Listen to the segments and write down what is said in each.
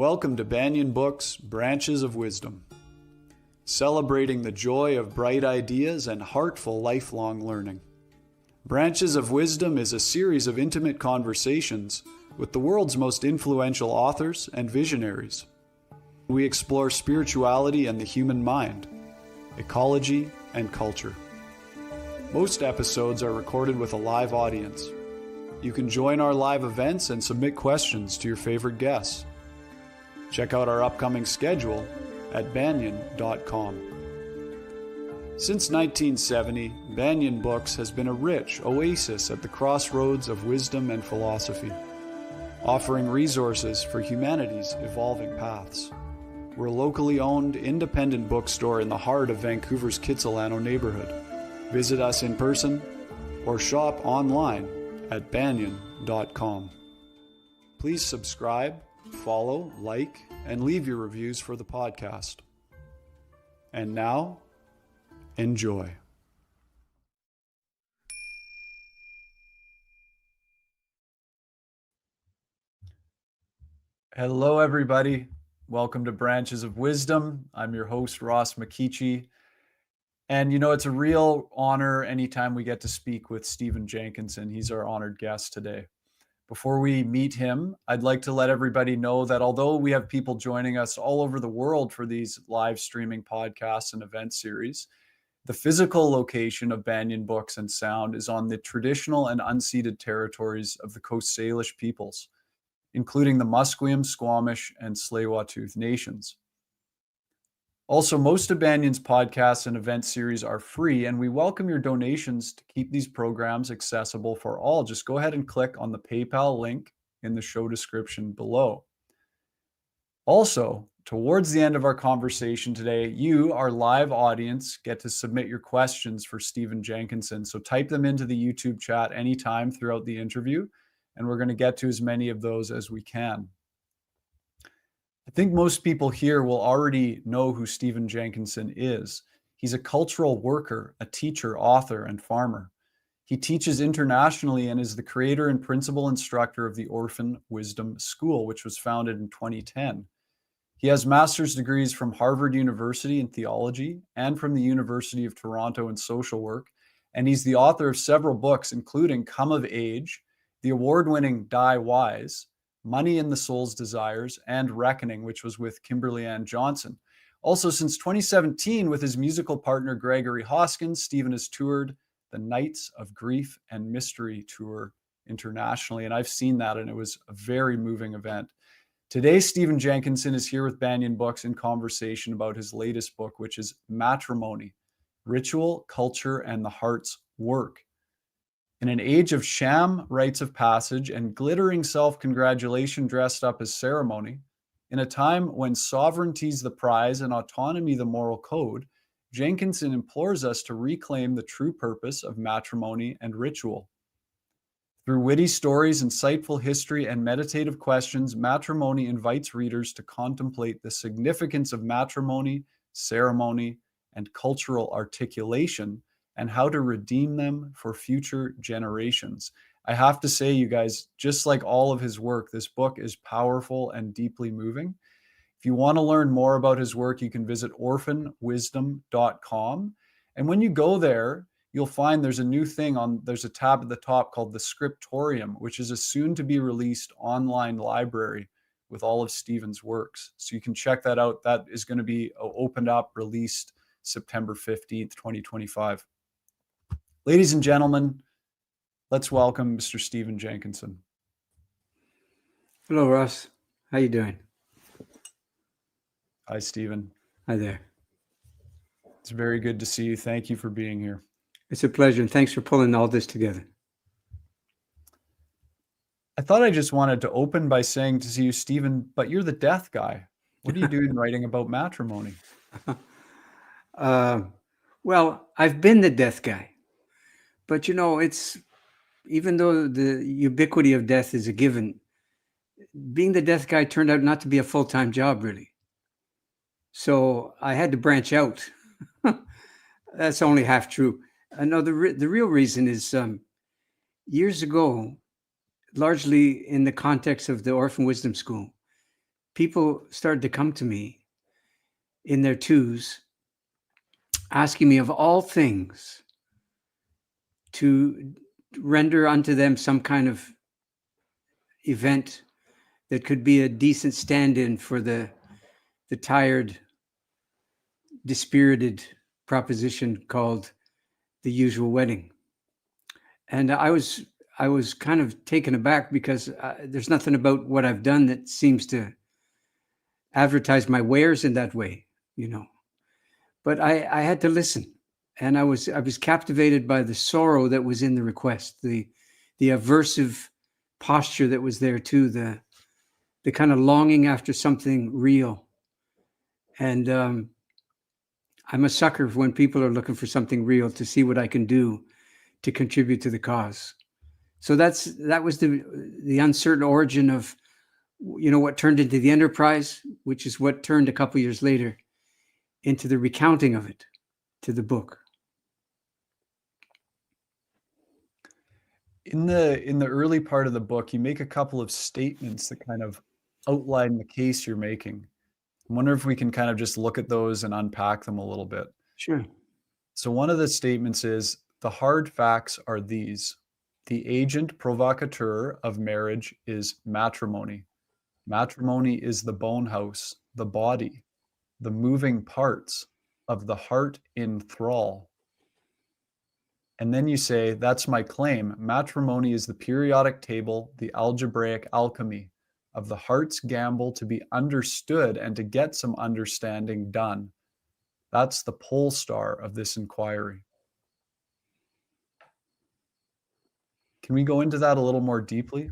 Welcome to Banyan Books, Branches of Wisdom, celebrating the joy of bright ideas and heartful lifelong learning. Branches of Wisdom is a series of intimate conversations with the world's most influential authors and visionaries. We explore spirituality and the human mind, ecology and culture. Most episodes are recorded with a live audience. You can join our live events and submit questions to your favorite guests. Check out our upcoming schedule at banyan.com. Since 1970, Banyan Books has been a rich oasis at the crossroads of wisdom and philosophy, offering resources for humanity's evolving paths. We're a locally owned, independent bookstore in the heart of Vancouver's Kitsilano neighborhood. Visit us in person or shop online at banyan.com. Please subscribe, follow, like, and leave your reviews for the podcast. And now, enjoy. Hello, everybody. Welcome to Branches of Wisdom. I'm your host, Ross McKeechee. And it's a real honor anytime we get to speak with Stephen Jenkinson. He's our honored guest today. Before we meet him, I'd like to let everybody know that although we have people joining us all over the world for these live streaming podcasts and event series, the physical location of Banyan Books and Sound is on the traditional and unceded territories of the Coast Salish peoples, including the Musqueam, Squamish, and Tsleil-Waututh nations. Also, most of Banyan's podcasts and event series are free, and we welcome your donations to keep these programs accessible for all. Just go ahead and click on the PayPal link in the show description below. Also, towards the end of our conversation today, you, our live audience, get to submit your questions for Stephen Jenkinson. So type them into the YouTube chat anytime throughout the interview, and we're going to get to as many of those as we can. I think most people here will already know who Stephen Jenkinson is. He's a cultural worker, a teacher, author, and farmer. He teaches internationally and is the creator and principal instructor of the Orphan Wisdom School, which was founded in 2010. He has master's degrees from Harvard University in theology and from the University of Toronto in social work, and he's the author of several books, including Come of Age, the award-winning Die Wise, Money in the Soul's Desires, and Reckoning, which was with Kimberly Ann Johnson. Also, since 2017, with his musical partner Gregory Hoskins, Stephen has toured the Nights of Grief and Mystery Tour internationally, and I've seen that, and it was a very moving event. Today, Stephen Jenkinson is here with Banyan Books in conversation about his latest book, which is Matrimony, Ritual, Culture, and the Heart's Work. In an age of sham, rites of passage, and glittering self-congratulation dressed up as ceremony, in a time when sovereignty's the prize and autonomy the moral code, Jenkinson implores us to reclaim the true purpose of matrimony and ritual. Through witty stories, insightful history, and meditative questions, Matrimony invites readers to contemplate the significance of matrimony, ceremony, and cultural articulation, and how to redeem them for future generations. I have to say, you guys, just like all of his work, this book is powerful and deeply moving. If you want to learn more about his work, you can visit orphanwisdom.com. And when you go there, you'll find there's a tab at the top called the Scriptorium, which is a soon to be released online library with all of Stephen's works. So you can check that out. That is going to be opened up, released September 15th, 2025. Ladies and gentlemen, let's welcome Mr. Stephen Jenkinson. Hello, Ross. How you doing? Hi, Stephen. Hi there. It's very good to see you. Thank you for being here. It's a pleasure, and thanks for pulling all this together. I thought I just wanted to open by saying to you, Stephen, but you're the death guy. What are you doing writing about matrimony? Well, I've been the death guy. But it's, even though the ubiquity of death is a given, being the death guy turned out not to be a full-time job, really. So I had to branch out. That's only half true. No, the real reason is years ago, largely in the context of the Orphan Wisdom School, people started to come to me in their twos, asking me of all things to render unto them some kind of event that could be a decent stand-in for the tired, dispirited proposition called the usual wedding. And I was kind of taken aback because there's nothing about what I've done that seems to advertise my wares in that way, you know. But I had to listen, and I was captivated by the sorrow that was in the request, the aversive posture that was there too, the kind of longing after something real. And I'm a sucker when people are looking for something real, to see what I can do to contribute to the cause. So that was the uncertain origin of, you know, what turned into the enterprise, which is what turned a couple of years later into the recounting of it, to the book. In the early part of the book, you make a couple of statements that kind of outline the case you're making. I wonder if we can kind of just look at those and unpack them a little bit. Sure. So one of the statements is, the hard facts are these. The agent provocateur of marriage is matrimony. Matrimony is the bone house, the body, the moving parts of the heart in thrall. And then you say, that's my claim. Matrimony is the periodic table, the algebraic alchemy of the heart's gamble to be understood and to get some understanding done. That's the pole star of this inquiry. Can we go into that a little more deeply?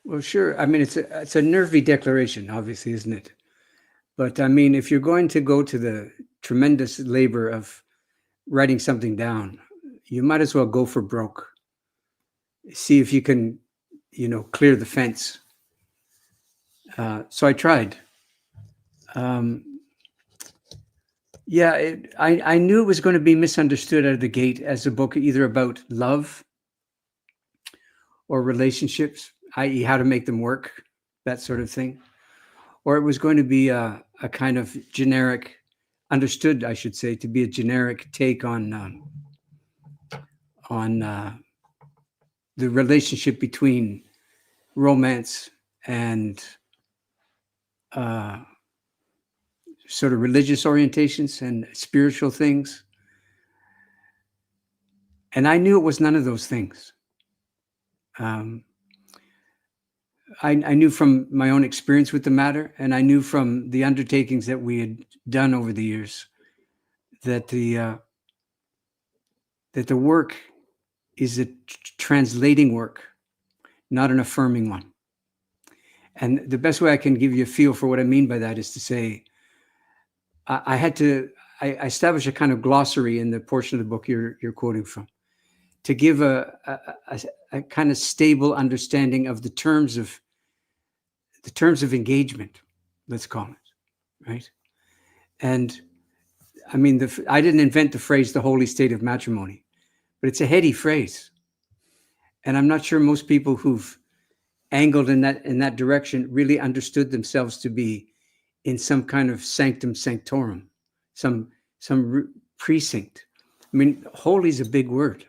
Well, sure. I mean, it's a nervy declaration, obviously, isn't it? But I mean, if you're going to go to the tremendous labor of writing something down, you might as well go for broke. See if you can, you know, clear the fence. So I tried. Yeah, I knew it was going to be misunderstood out of the gate as a book either about love or relationships, i.e. how to make them work, that sort of thing. Or it was going to be a kind of generic, understood, I should say, to be a generic take on the relationship between romance and sort of religious orientations and spiritual things. And I knew it was none of those things. I knew from my own experience with the matter, and I knew from the undertakings that we had done over the years, that the work is a translating work, not an affirming one. And the best way I can give you a feel for what I mean by that is to say, I established a kind of glossary in the portion of the book you're quoting from, to give a kind of stable understanding of the terms of engagement, let's call it, right? And I mean, I didn't invent the phrase "the holy state of matrimony," but it's a heady phrase, and I'm not sure most people who've angled in that direction really understood themselves to be in some kind of sanctum sanctorum, some precinct. I mean, holy is a big word,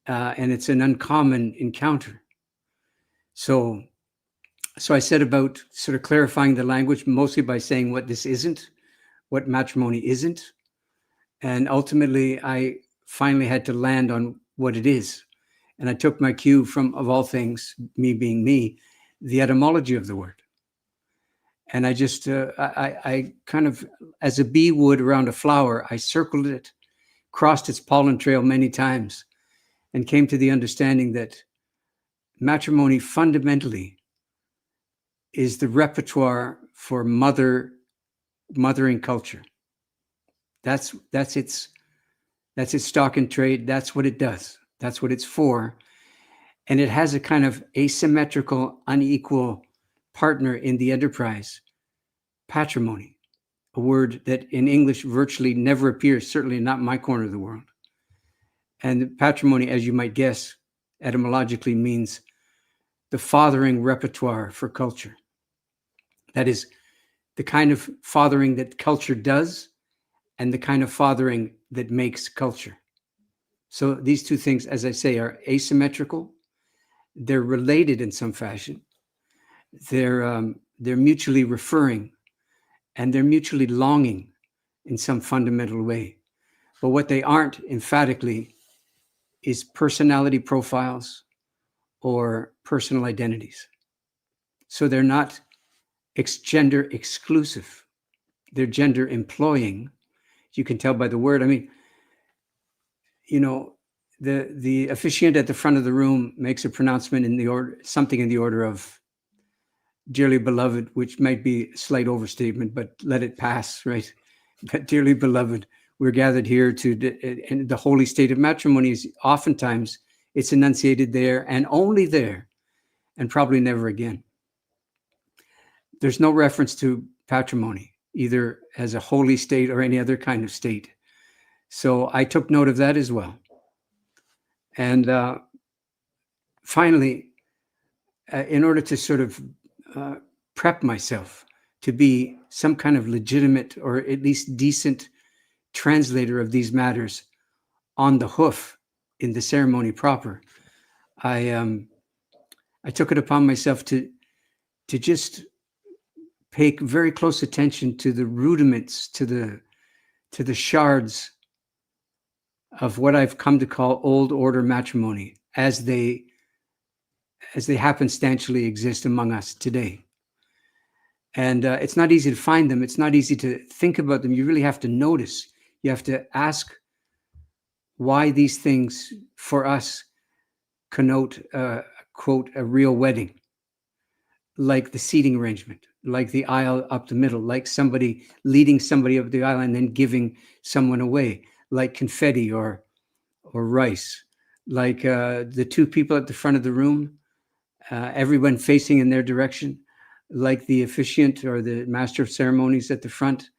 and it's an uncommon encounter. So I set about sort of clarifying the language, mostly by saying what this isn't, what matrimony isn't, and ultimately I finally had to land on what it is. And I took my cue from, of all things, me being me, the etymology of the word. And I just, I kind of, as a bee would around a flower, I circled it, crossed its pollen trail many times, and came to the understanding that matrimony fundamentally is the repertoire for mothering culture. That's its stock and trade. That's what it does. That's what it's for. And it has a kind of asymmetrical, unequal partner in the enterprise, patrimony, a word that in English virtually never appears, certainly not in my corner of the world. And patrimony, as you might guess, etymologically means the fathering repertoire for culture. That is the kind of fathering that culture does and the kind of fathering that makes culture. So these two things, as I say, are asymmetrical. They're related in some fashion. They're mutually referring, and they're mutually longing in some fundamental way. But what they aren't emphatically is personality profiles or personal identities. So they're not gender exclusive. They're gender employing. You can tell by the word. I mean, you know, the officiant at the front of the room makes a pronouncement in the order, something in the order of "Dearly beloved," which might be a slight overstatement, but let it pass, right? But dearly beloved, we're gathered here and the holy state of matrimony is oftentimes it's enunciated there and only there, and probably never again. There's no reference to patrimony, either as a holy state or any other kind of state. So I took note of that as well. And finally, in order to sort of prep myself to be some kind of legitimate or at least decent translator of these matters on the hoof in the ceremony proper, I took it upon myself to just pay very close attention to the rudiments, to the shards of what I've come to call old order matrimony as they happenstantially exist among us today. And it's not easy to find them. It's not easy to think about them. You really have to notice. You have to ask why these things for us connote, quote, a real wedding, like the seating arrangement, like the aisle up the middle, like somebody leading somebody up the aisle and then giving someone away, like confetti or rice, like the two people at the front of the room, everyone facing in their direction, like the officiant or the master of ceremonies at the front.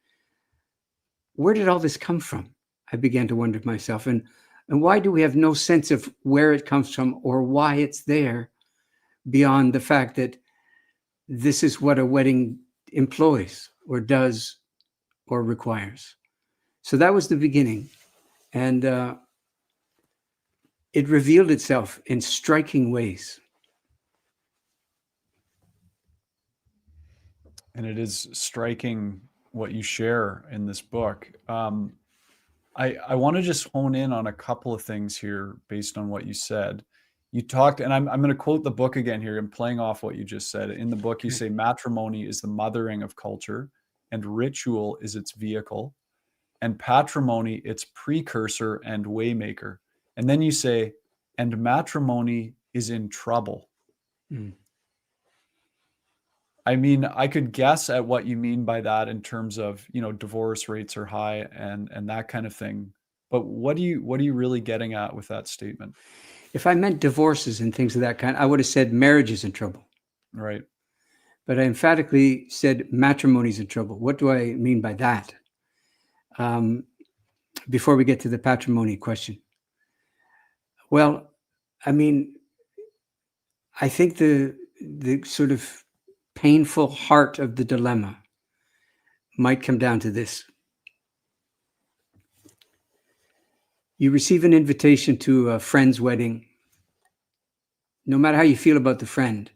Where did all this come from? I began to wonder to myself. And why do we have no sense of where it comes from or why it's there beyond the fact that this is what a wedding employs or does or requires? So that was the beginning. And it revealed itself in striking ways. And it is striking what you share in this book. I want to just hone in on a couple of things here based on what you said. You talked, and I'm going to quote the book again here. I'm playing off what you just said. In the book, you say matrimony is the mothering of culture, and ritual is its vehicle, and patrimony its precursor and waymaker. And then you say, and matrimony is in trouble. Mm. I mean, I could guess at what you mean by that in terms of, divorce rates are high and that kind of thing. But what are you really getting at with that statement? If I meant divorces and things of that kind, I would have said marriage is in trouble. Right. But I emphatically said matrimony is in trouble. What do I mean by that? Before we get to the patrimony question. Well, I mean, I think the sort of painful heart of the dilemma might come down to this. You receive an invitation to a friend's wedding. No matter how you feel about the friend,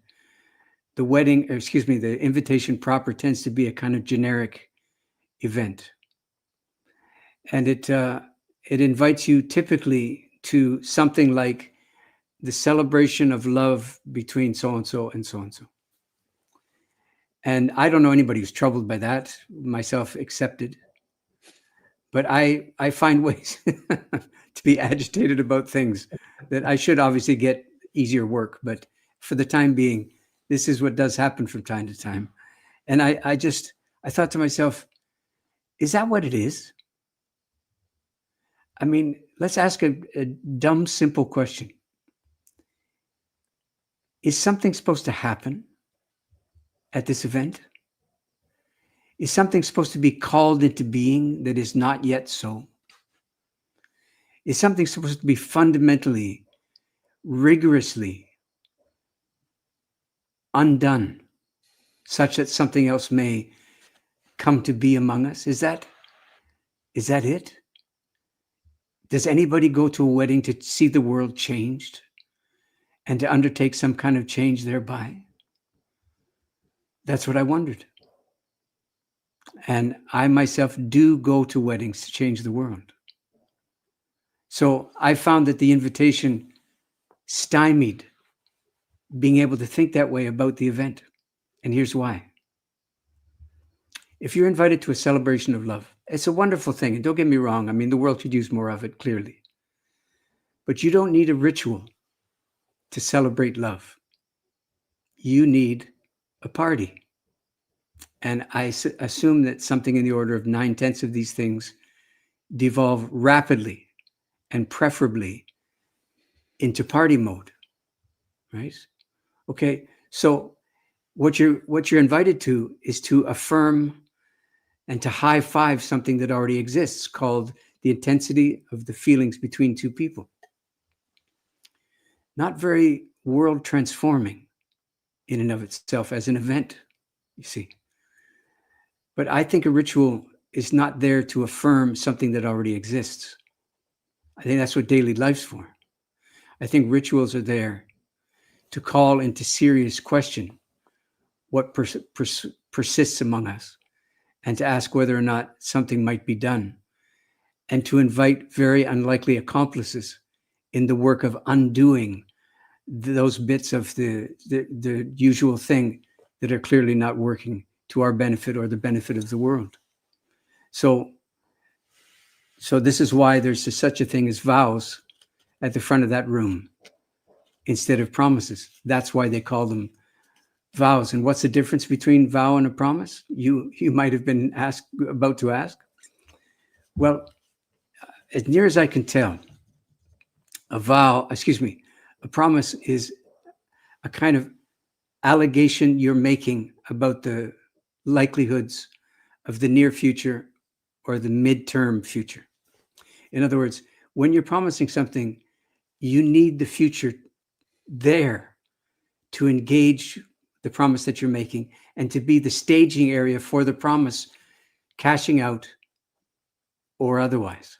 the invitation proper tends to be a kind of generic event. And it invites you typically to something like the celebration of love between so-and-so and so-and-so. And I don't know anybody who's troubled by that, myself accepted. But I find ways to be agitated about things that I should obviously get easier work. But for the time being, this is what does happen from time to time. And I thought to myself, is that what it is? I mean, let's ask a dumb, simple question. Is something supposed to happen at this event? Is something supposed to be called into being that is not yet so? Is something supposed to be fundamentally, rigorously undone such that something else may come to be among us? Is that it? Does anybody go to a wedding to see the world changed and to undertake some kind of change thereby? That's what I wondered. And I myself do go to weddings to change the world. So I found that the invitation stymied being able to think that way about the event. And here's why. If you're invited to a celebration of love, it's a wonderful thing. And don't get me wrong. I mean, the world could use more of it, clearly. But you don't need a ritual to celebrate love. You need a party. And I assume that something in the order of 9/10 of these things devolve rapidly and preferably into party mode, right? Okay, so what you're invited to is to affirm and to high five something that already exists, called the intensity of the feelings between two people. Not very world transforming in and of itself as an event, you see. But I think a ritual is not there to affirm something that already exists. I think that's what daily life's for. I think rituals are there to call into serious question what persists among us, and to ask whether or not something might be done, and to invite very unlikely accomplices in the work of undoing those bits of the usual thing that are clearly not working to our benefit or the benefit of the world. So this is why there's such a thing as vows at the front of that room instead of promises. That's why they call them vows. And what's the difference between vow and a promise? You might have been about to ask. Well, as near as I can tell, a promise is a kind of allegation you're making about the likelihoods of the near future or the midterm future. In other words, when you're promising something, you need the future there to engage the promise that you're making and to be the staging area for the promise cashing out or otherwise.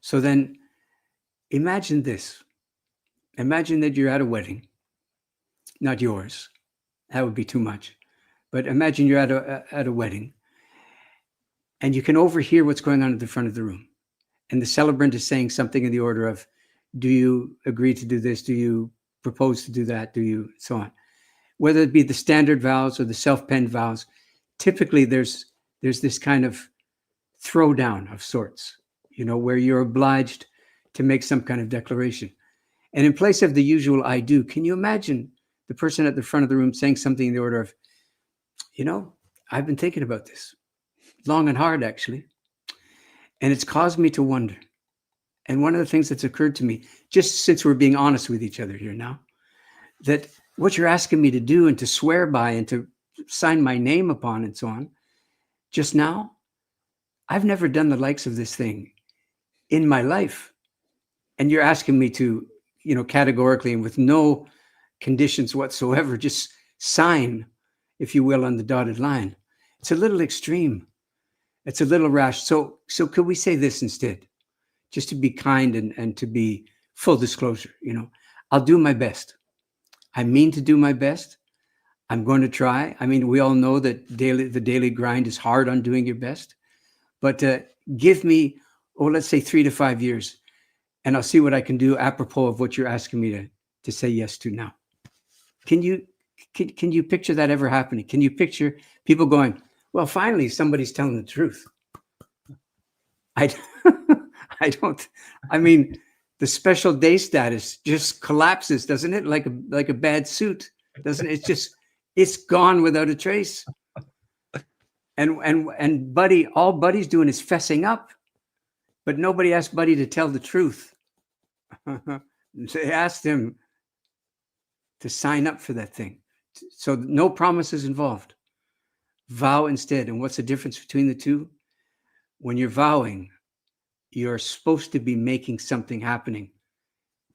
So then imagine this. Imagine that you're at a wedding, not yours. That would be too much. But imagine you're at a wedding and you can overhear what's going on at the front of the room. And the celebrant is saying something in the order of, do you agree to do this? Do you propose to do that? Do you, so on. Whether it be the standard vows or the self-penned vows, typically there's this kind of throwdown of sorts, where you're obliged to make some kind of declaration. And in place of the usual I do, can you imagine the person at the front of the room saying something in the order of, I've been thinking about this long and hard, actually. And it's caused me to wonder. And one of the things that's occurred to me, just since we're being honest with each other here now, that what you're asking me to do and to swear by and to sign my name upon and so on, just now, I've never done the likes of this thing in my life. And you're asking me to, categorically and with no conditions whatsoever, just sign, if you will, on the dotted line. It's a little extreme. It's a little rash. So could we say this instead? Just to be kind and to be full disclosure, I'll do my best. I mean to do my best. I'm going to try. I mean, we all know that the daily grind is hard on doing your best. But give me, let's say 3 to 5 years, and I'll see what I can do apropos of what you're asking me to say yes to now. Can you picture that ever happening? Can you picture people going, well, finally, somebody's telling the truth? I don't. I mean, the special day status just collapses, doesn't it? Like a bad suit, doesn't it? It's gone without a trace. And Buddy, all Buddy's doing is fessing up, but nobody asked Buddy to tell the truth. They asked him to sign up for that thing. So no promises involved. Vow instead. And what's the difference between the two? When you're vowing, you're supposed to be making something happening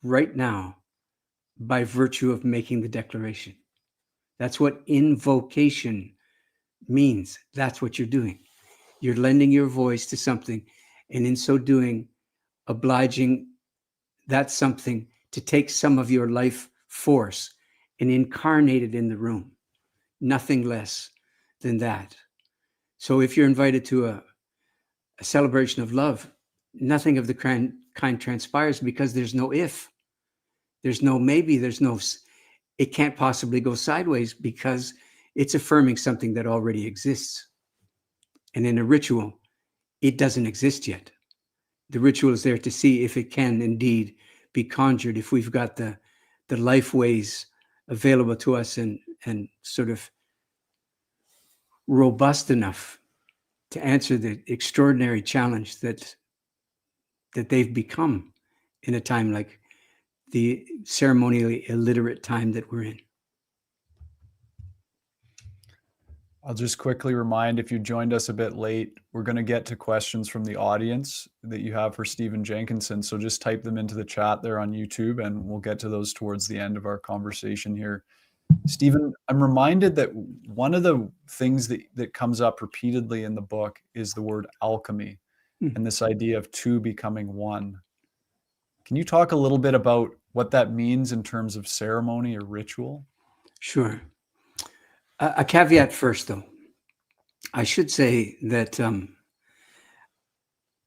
right now by virtue of making the declaration. That's what invocation means. That's what you're doing. You're lending your voice to something, and in so doing, obliging that something to take some of your life force and incarnate it in the room. Nothing less than that. So if you're invited to a celebration of love, nothing of the kind transpires, because there's no if, there's no maybe, it can't possibly go sideways, because it's affirming something that already exists. And in a ritual, it doesn't exist yet. The ritual is there to see if it can indeed be conjured, if we've got the life ways available to us and sort of robust enough to answer the extraordinary challenge that they've become in a time like the ceremonially illiterate time that we're in. I'll just quickly remind, if you joined us a bit late, we're going to get to questions from the audience that you have for Stephen Jenkinson. So just type them into the chat there on YouTube, and we'll get to those towards the end of our conversation here. Stephen, I'm reminded that one of the things that comes up repeatedly in the book is the word alchemy, and this idea of two becoming one. Can you talk a little bit about what that means in terms of ceremony or ritual? Sure. A caveat first, though. I should say that I'm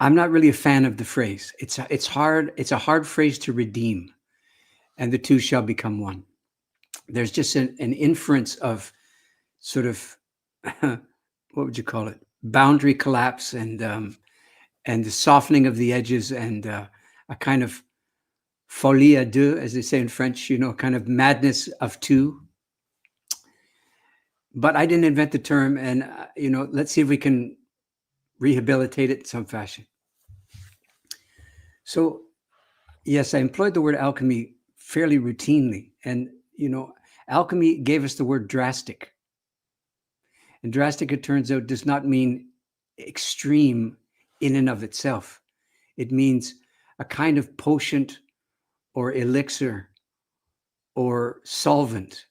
not really a fan of the phrase. It's a hard phrase to redeem, and the two shall become one. There's just an inference of sort of what would you call it? Boundary collapse and the softening of the edges, and a kind of folie à deux, as they say in French. Kind of madness of two. But I didn't invent the term, and let's see if we can rehabilitate it in some fashion. So, yes, I employed the word alchemy fairly routinely, and alchemy gave us the word drastic. And drastic, it turns out, does not mean extreme in and of itself. It means a kind of potion or elixir or solvent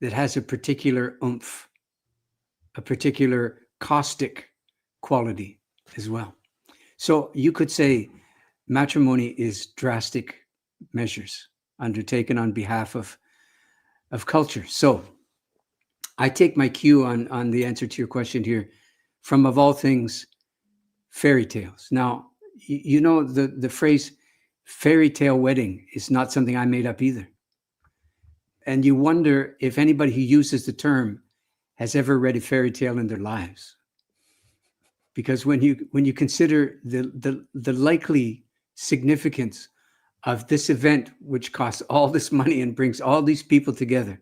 that has a particular oomph, a particular caustic quality as well. So you could say matrimony is drastic measures undertaken on behalf of culture. So I take my cue on the answer to your question here from, of all things, fairy tales. Now, the phrase fairy tale wedding is not something I made up either. And you wonder if anybody who uses the term has ever read a fairy tale in their lives. Because when you consider the likely significance of this event, which costs all this money and brings all these people together,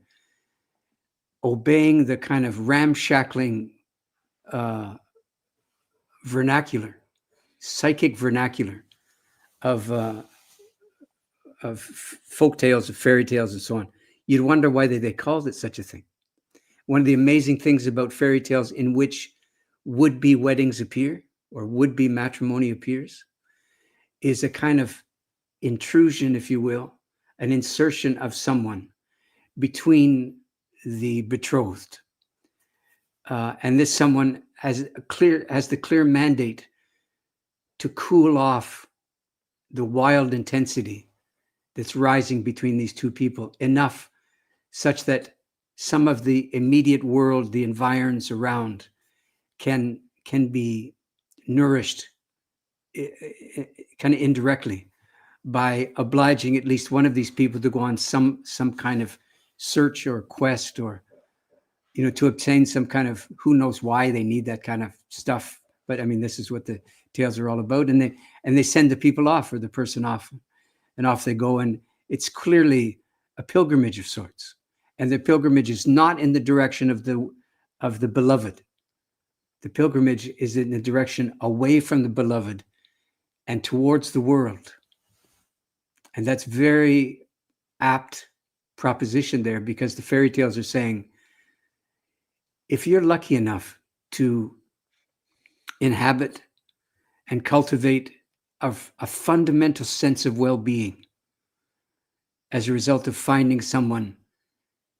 obeying the kind of ramshackling vernacular, psychic vernacular of folk tales, of fairy tales, and so on, you'd wonder why they called it such a thing. One of the amazing things about fairy tales in which would-be weddings appear, or would-be matrimony appears, is a kind of intrusion, if you will, an insertion of someone between the betrothed. And this someone has the clear mandate to cool off the wild intensity that's rising between these two people, enough such that some of the immediate world, the environs around, can be nourished kind of indirectly by obliging at least one of these people to go on some kind of search or quest, or to obtain some kind of, who knows why they need that kind of stuff. But I mean, this is what the tales are all about. And they send the people off, or the person off, and off they go. And it's clearly a pilgrimage of sorts. And the pilgrimage is not in the direction of the beloved. The pilgrimage is in the direction away from the beloved and towards the world. And that's very apt proposition there, because the fairy tales are saying, if you're lucky enough to inhabit and cultivate a fundamental sense of well-being as a result of finding someone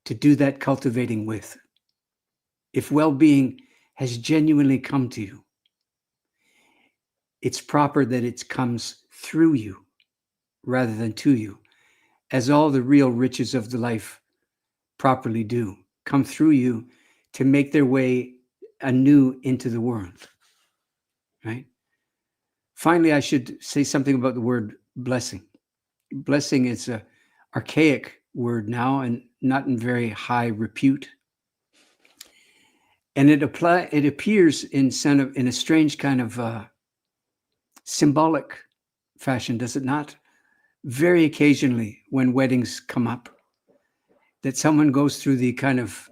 to do that cultivating with. If well-being has genuinely come to you, it's proper that it comes through you rather than to you, as all the real riches of the life properly do, come through you to make their way anew into the world, right? Finally, I should say something about the word blessing. Blessing is an archaic word now and not in very high repute. And it appears in a strange kind of symbolic fashion, does it not? Very occasionally when weddings come up, that someone goes through the kind of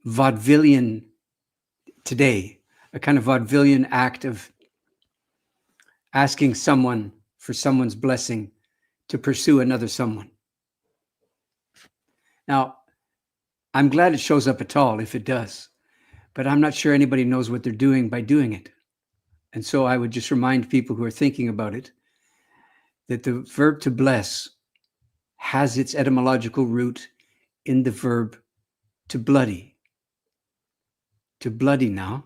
vaudevillian today, a kind of vaudevillian act of asking someone for someone's blessing to pursue another someone. Now, I'm glad it shows up at all if it does, but I'm not sure anybody knows what they're doing by doing it. And so I would just remind people who are thinking about it that the verb to bless has its etymological root in the verb to bloody. To bloody now.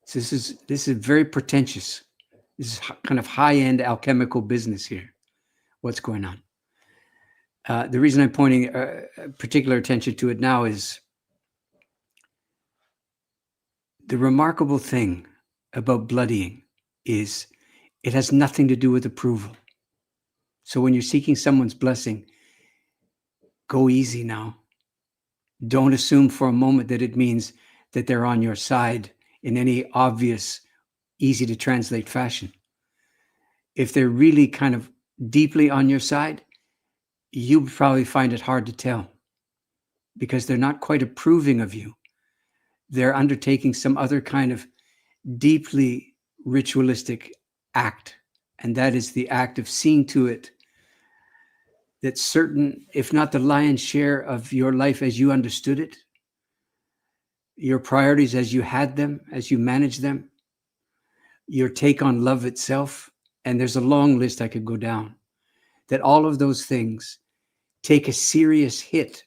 So this is very pretentious. This is kind of high-end alchemical business here. What's going on? The reason I'm pointing particular attention to it now is the remarkable thing about bloodying is it has nothing to do with approval. So when you're seeking someone's blessing, go easy now. Don't assume for a moment that it means that they're on your side in any obvious, easy to translate fashion. If they're really kind of deeply on your side, you probably find it hard to tell because they're not quite approving of you. They're undertaking some other kind of deeply ritualistic act, and that is the act of seeing to it that certain, if not the lion's share of your life as you understood it, your priorities as you had them, as you managed them, your take on love itself, and there's a long list I could go down, that all of those things take a serious hit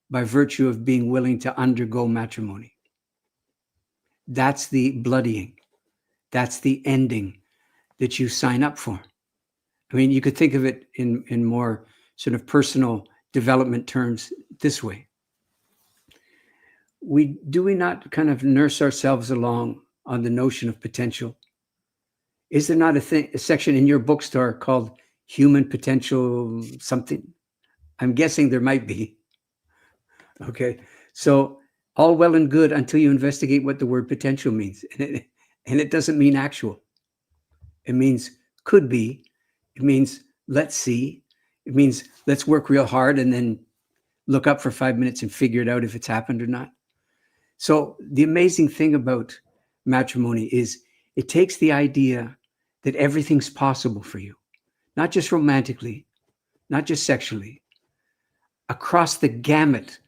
by virtue of being willing to undergo matrimony. That's the bloodying. That's the ending that you sign up for. I mean, you could think of it in more sort of personal development terms this way. Do we not kind of nurse ourselves along on the notion of potential? Is there not a section in your bookstore called Human Potential something? I'm guessing there might be. Okay, so all well and good until you investigate what the word potential means. And it doesn't mean actual. It means could be. It means let's see. It means let's work real hard and then look up for 5 minutes and figure it out if it's happened or not. So the amazing thing about matrimony is it takes the idea that everything's possible for you, not just romantically, not just sexually, across the gamut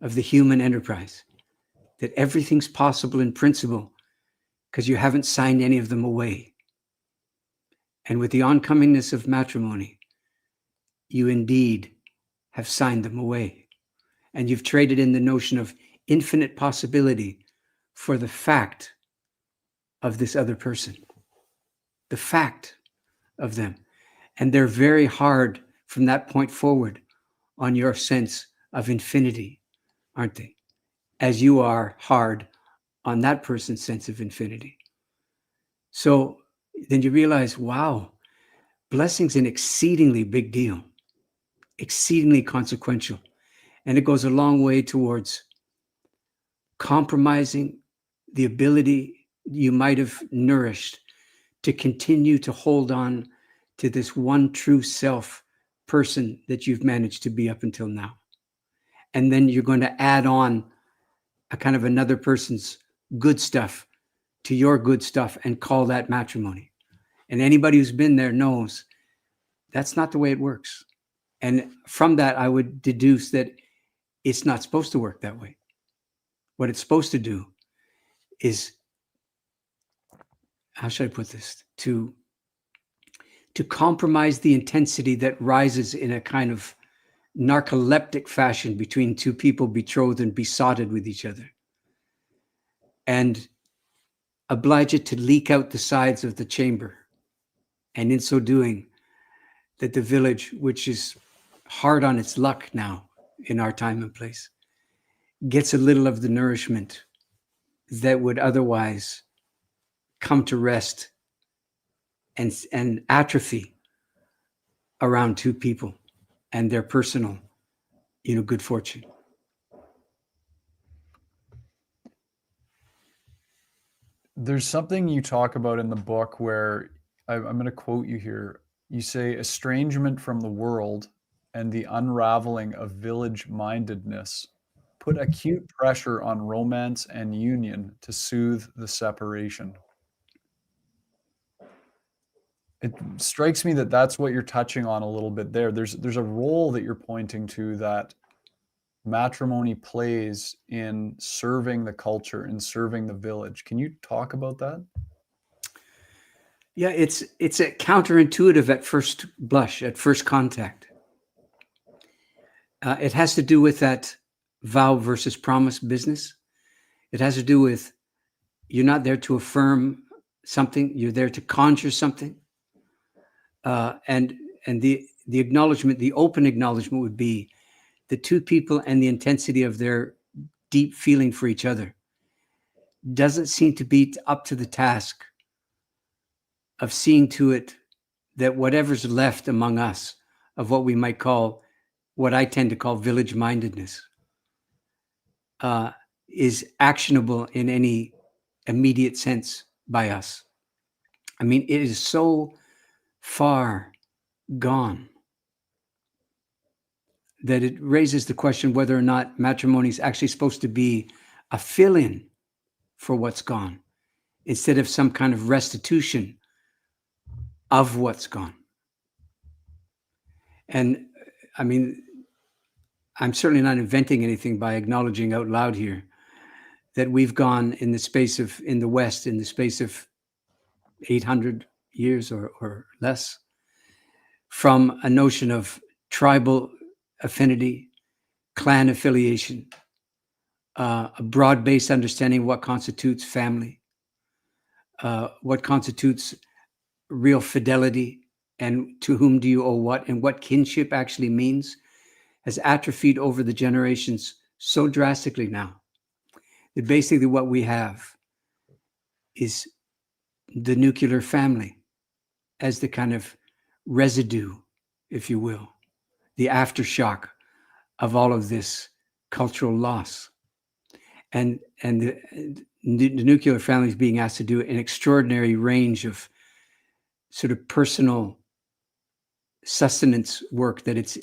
of the human enterprise, that everything's possible in principle because you haven't signed any of them away. And with the oncomingness of matrimony, you indeed have signed them away. And you've traded in the notion of infinite possibility for the fact of this other person, the fact of them. And they're very hard from that point forward on your sense of infinity, aren't they? As you are hard on that person's sense of infinity. So then you realize, wow, blessing's an exceedingly big deal, exceedingly consequential. And it goes a long way towards compromising the ability you might have nourished to continue to hold on to this one true self person that you've managed to be up until now. And then you're going to add on a kind of another person's good stuff to your good stuff and call that matrimony. And anybody who's been there knows that's not the way it works. And from that, I would deduce that it's not supposed to work that way. What it's supposed to do is, how should I put this? To compromise the intensity that rises in a kind of narcoleptic fashion between two people betrothed and besotted with each other, and oblige it to leak out the sides of the chamber. And in so doing, that the village, which is hard on its luck now in our time and place, gets a little of the nourishment that would otherwise come to rest and atrophy around two people and their personal, good fortune. There's something you talk about in the book where I'm going to quote you here. You say, estrangement from the world and the unraveling of village-mindedness put acute pressure on romance and union to soothe the separation. It strikes me that that's what you're touching on a little bit there. There's a role that you're pointing to that matrimony plays in serving the culture and serving the village. Can you talk about that? Yeah, it's a counterintuitive at first blush, at first contact. It has to do with that vow versus promise business. It has to do with you're not there to affirm something, you're there to conjure something. And the acknowledgement, the open acknowledgement would be the two people and the intensity of their deep feeling for each other doesn't seem to be up to the task of seeing to it that whatever's left among us of what we might call, what I tend to call village mindedness, is actionable in any immediate sense by us. I mean, it is so far gone that it raises the question whether or not matrimony is actually supposed to be a fill-in for what's gone instead of some kind of restitution of what's gone. And I mean, I'm certainly not inventing anything by acknowledging out loud here that we've gone in the West, in the space of 800 years or less, from a notion of tribal affinity, clan affiliation, a broad-based understanding of what constitutes family, what constitutes real fidelity, and to whom do you owe what, and what kinship actually means, has atrophied over the generations so drastically now that basically what we have is the nuclear family as the kind of residue, if you will, the aftershock of all of this cultural loss. And the nuclear family is being asked to do an extraordinary range of sort of personal sustenance work that it's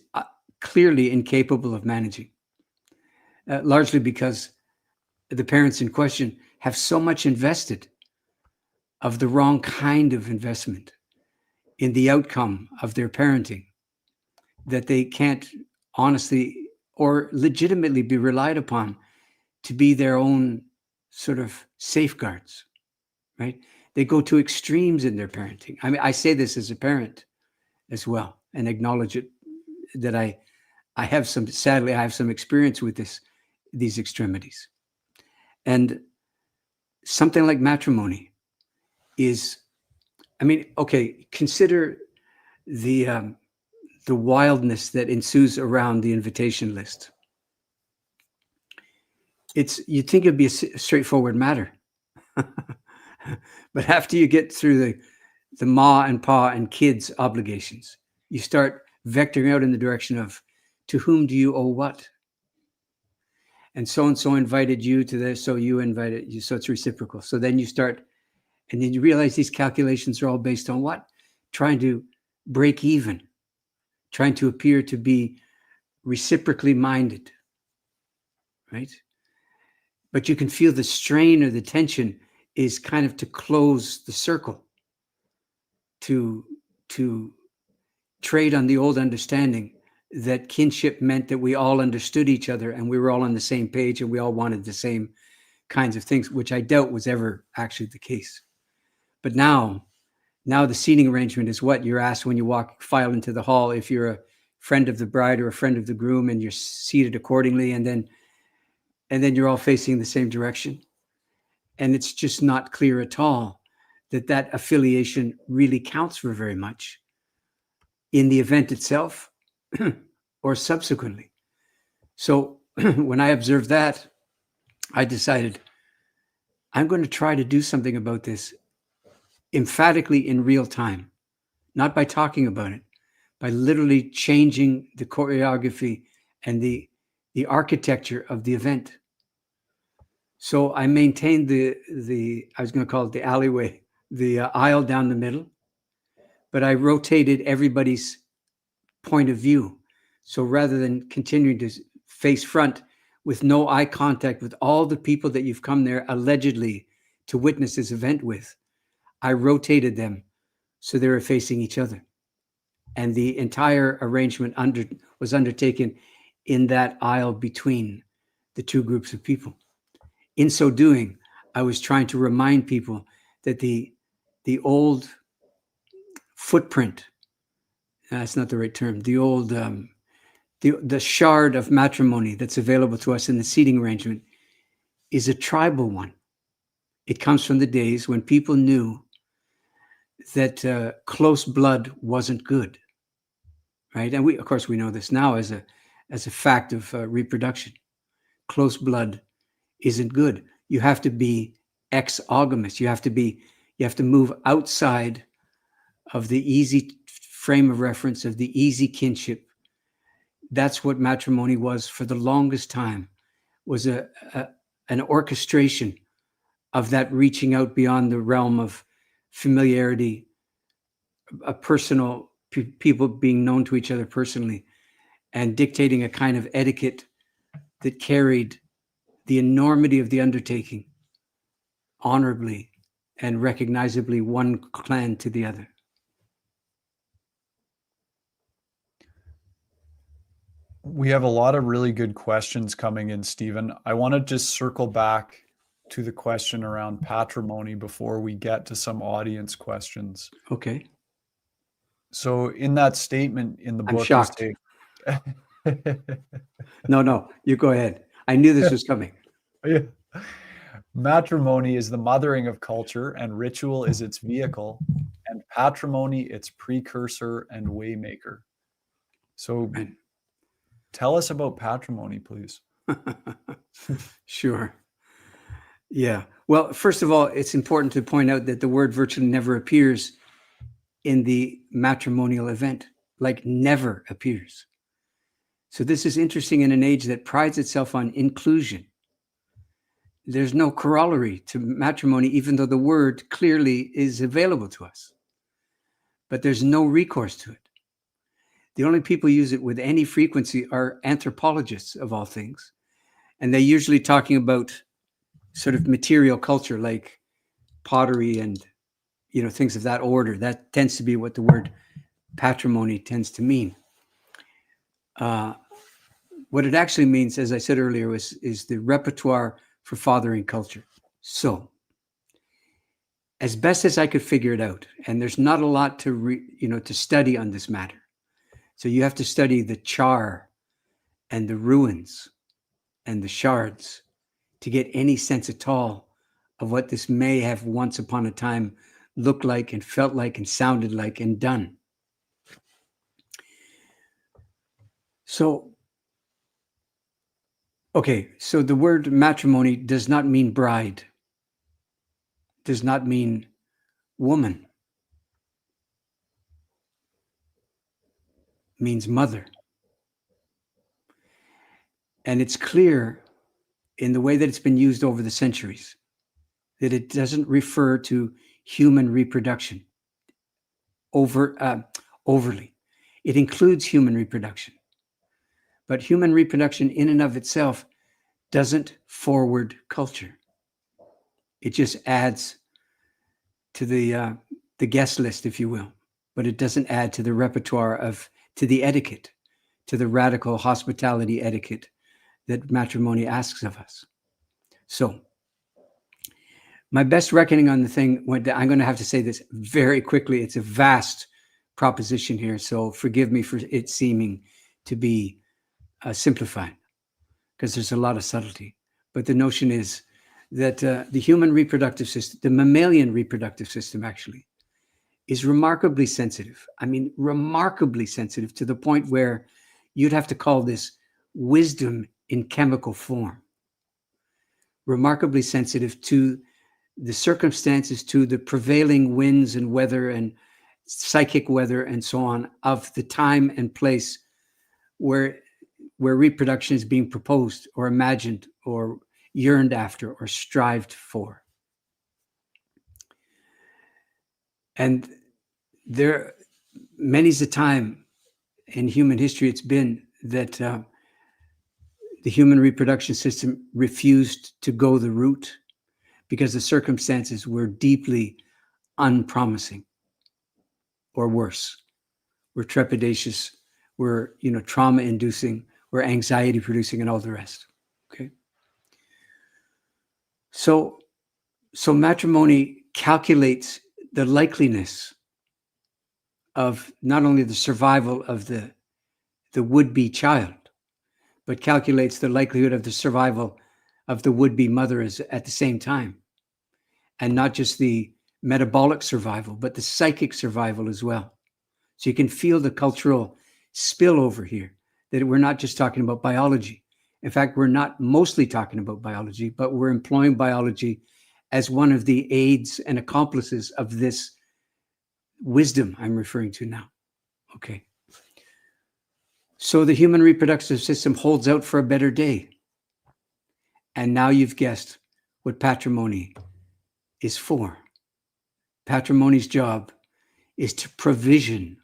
clearly incapable of managing, largely because the parents in question have so much invested of the wrong kind of investment in the outcome of their parenting that they can't honestly or legitimately be relied upon to be their own sort of safeguards, right? They go to extremes in their parenting. I mean, I say this as a parent as well and acknowledge it, that I have sadly, I have some experience with these extremities. And something like matrimony is, I mean, okay, consider the wildness that ensues around the invitation list. You'd think it'd be a straightforward matter. But after you get through the ma and pa and kids obligations, you start vectoring out in the direction of, to whom do you owe what? And so invited you to this, so you invited you, so it's reciprocal. So then you start, and then you realize these calculations are all based on what? Trying to break even, trying to appear to be reciprocally minded, right? But you can feel the strain or the tension is kind of to close the circle, to trade on the old understanding that kinship meant that we all understood each other and we were all on the same page and we all wanted the same kinds of things, which I doubt was ever actually the case. But now the seating arrangement is what you're asked when you file into the hall. If you're friend of the bride or a friend of the groom, and you're seated accordingly, and then you're all facing the same direction. And it's just not clear at all that affiliation really counts for very much in the event itself or subsequently. So when I observed that, I decided I'm going to try to do something about this emphatically in real time, not by talking about it, by literally changing the choreography and the architecture of the event. So I maintained the I was going to call it the alleyway, the aisle down the middle, but I rotated everybody's point of view. So rather than continuing to face front with no eye contact with all the people that you've come there allegedly to witness this event with, I rotated them so they were facing each other. And the entire arrangement was undertaken in that aisle between the two groups of people. In so doing, I was trying to remind people that the old footprint, that's not the right term, the old, the shard of matrimony that's available to us in the seating arrangement is a tribal one. It comes from the days when people knew that close blood wasn't good, right? And of course, we know this now as a fact of reproduction. Close blood isn't good. You have to be exogamous. You have to move outside of the easy frame of reference of the easy kinship. That's what matrimony was for the longest time, was an orchestration of that reaching out beyond the realm of familiarity, a personal people being known to each other personally, and dictating a kind of etiquette that carried the enormity of the undertaking honorably and recognizably one clan to the other. We have a lot of really good questions coming in, Stephen. I want to just circle back to the question around patrimony before we get to some audience questions. Okay. So in that statement in the book, I'm shocked. No, you go ahead. I knew this was coming. Yeah. Matrimony is the mothering of culture, and ritual is its vehicle, and patrimony its precursor and waymaker. So tell us about patrimony, please. Sure. Yeah. Well, first of all, it's important to point out that the word virtually never appears in the matrimonial event, like never appears. So this is interesting in an age that prides itself on inclusion. There's no corollary to matrimony, even though the word clearly is available to us. But there's no recourse to it. The only people who use it with any frequency are anthropologists of all things. And they're usually talking about sort of material culture like pottery and, things of that order. That tends to be what the word patrimony tends to mean. What it actually means, as I said earlier, is the repertoire for fathering culture. So, as best as I could figure it out, and there's not a lot to study on this matter. So you have to study the char and the ruins and the shards to get any sense at all of what this may have once upon a time looked like and felt like and sounded like and done. So the word matrimony does not mean bride, does not mean woman, means mother. And it's clear in the way that it's been used over the centuries that it doesn't refer to human reproduction overly. It includes human reproduction. But human reproduction in and of itself doesn't forward culture. It just adds to the guest list, if you will, but it doesn't add to the repertoire to the etiquette, to the radical hospitality etiquette that matrimony asks of us. So my best reckoning on the thing, I'm going to have to say this very quickly. It's a vast proposition here, so forgive me for it seeming to be simplified because there's a lot of subtlety. But the notion is that the human reproductive system, the mammalian reproductive system actually, is remarkably sensitive. I mean, remarkably sensitive to the point where you'd have to call this wisdom in chemical form. Remarkably sensitive to the circumstances, to the prevailing winds and weather and psychic weather and so on of the time and place where reproduction is being proposed or imagined or yearned after or strived for. And there, many's the time in human history it's been that the human reproduction system refused to go the route because the circumstances were deeply unpromising or worse, were trepidatious, were trauma-inducing, were anxiety-producing, and all the rest. Okay. So matrimony calculates the likeliness of not only the survival of the would-be child, but calculates the likelihood of the survival of the would-be mother at the same time. And not just the metabolic survival, but the psychic survival as well. So you can feel the cultural spillover here, that we're not just talking about biology. In fact, we're not mostly talking about biology, but we're employing biology as one of the aids and accomplices of this wisdom I'm referring to now. Okay. So the human reproductive system holds out for a better day. And now you've guessed what patrimony is for. Patrimony's job is to provision